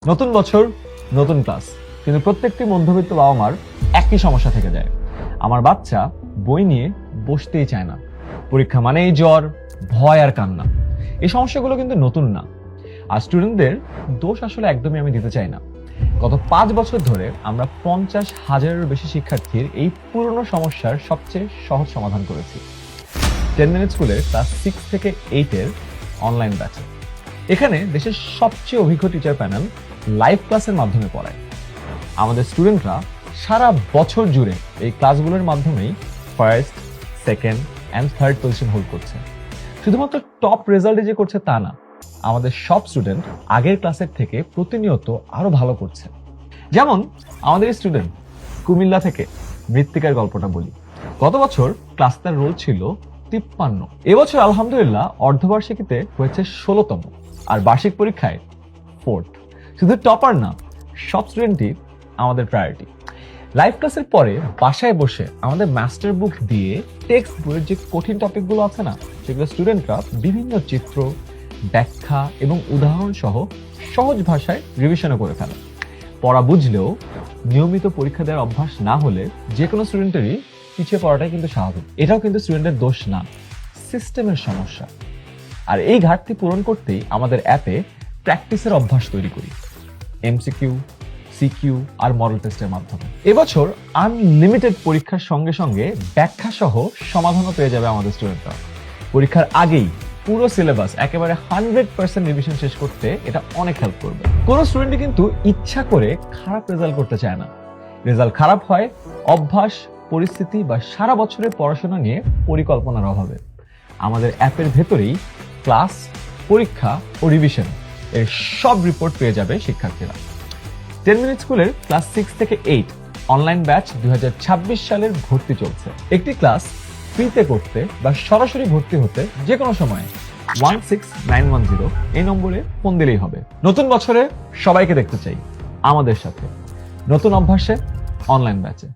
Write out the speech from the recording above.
নতুন বছর নতুন ক্লাস, কিন্তু প্রত্যেকটি মধ্যবিত্ত বাবা মার একই সমস্যা থেকে যায়। আমার বাচ্চা বই নিয়ে বসতেই চায় না, পরীক্ষা মানেই জ্বর, ভয় আর কান্না। এই সমস্যাগুলো কিন্তু নতুন না, আর স্টুডেন্টদের দোষ আসলে একদমই আমি দিতে চাই না। গত 5 বছর ধরে আমরা 50,000-এরও বেশি শিক্ষার্থীর এই পুরনো সমস্যার সবচেয়ে সহজ সমাধান করেছি 10 মিনিট স্কুলের ক্লাস 6 থেকে 8 এর অনলাইন ব্যাচে। এখানে দেশের সবচেয়ে অভিজ্ঞ টিচার প্যানেল লাইভ ক্লাসের মাধ্যমে পড়ায়। আমাদের স্টুডেন্টরা সারা বছর জুড়ে এই ক্লাসগুলোর মাধ্যমেই first, second and third position hold করছে। শুধুমাত্র টপ রেজাল্টে যে করছে তা না, আমাদের সব স্টুডেন্ট আগের ক্লাসের থেকে প্রতিনিয়ত আরো ভালো করছে। যেমন আমাদের স্টুডেন্ট কুমিল্লা থেকে মৃত্তিকার গল্পটা বলি। গত বছর ক্লাস তার রোল ছিল 53, এবছর আলহামদুলিল্লাহ অর্ধবার্ষিকীতে হয়েছে 16তম, আর বার্ষিক পরীক্ষায় 4th। শুধু টপার না, সব স্টুডেন্টই আমাদের প্রায়োরিটি। লাইভ ক্লাসের পরে বাসায় বসে আমাদের মাস্টার বুক দিয়ে টেক্সট বইয়ের যে কঠিন টপিকগুলো আছে না, সেগুলো স্টুডেন্টরা বিভিন্ন চিত্র, ব্যাখ্যা এবং উদাহরণ সহ সহজ ভাষায় রিভিশনও করে ফেলে। পড়া বুঝলেও নিয়মিত পরীক্ষা দেওয়ার অভ্যাস না হলে যে কোনো স্টুডেন্টেরই পিছিয়ে পড়াটাই কিন্তু স্বাভাবিক। এটাও কিন্তু স্টুডেন্টের দোষ না, সিস্টেমের সমস্যা। আর এই ঘাটতি পূরণ করতেই আমাদের অ্যাপে প্র্যাকটিসের অভ্যাস তৈরি করি, এমসিকিউ, সিকিউ আর মডেল টেস্টের মাধ্যমে। এবছর আনলিমিটেড পরীক্ষার সঙ্গে সঙ্গে ব্যাখ্যা সহ সমাধানও পেয়ে যাবে আমাদের স্টুডেন্টরা। পরীক্ষার আগেই পুরো সিলেবাস একেবারে 100% রিভিশন শেষ করতে এটা অনেক হেল্প করবে। কোনো স্টুডেন্টই কিন্তু ইচ্ছা করে খারাপ রেজাল্ট করতে চায় না। রেজাল্ট খারাপ হয় অভ্যাস, পরিস্থিতি বা সারা বছরের পড়াশোনা নিয়ে পরিকল্পনার অভাবে। আমাদের অ্যাপের ভেতরেই ক্লাস, পরীক্ষা ও রিভিশন এর সব রিপোর্ট পেয়ে যাবে শিক্ষার্থীরা। 10 মিনিট স্কুলের ক্লাস 6 থেকে 8 অনলাইন ব্যাচ 2026 সালের ভর্তি চলছে। একটি ক্লাস ফ্রিতে করতে বা সরাসরি ভর্তি হতে যে কোনো সময় 16910 এই নম্বরে ফোন দিলেই হবে। নতুন বছরে সবাইকে দেখতে চাই আমাদের সাথে, নতুন অভ্যাসে, অনলাইন ব্যাচে।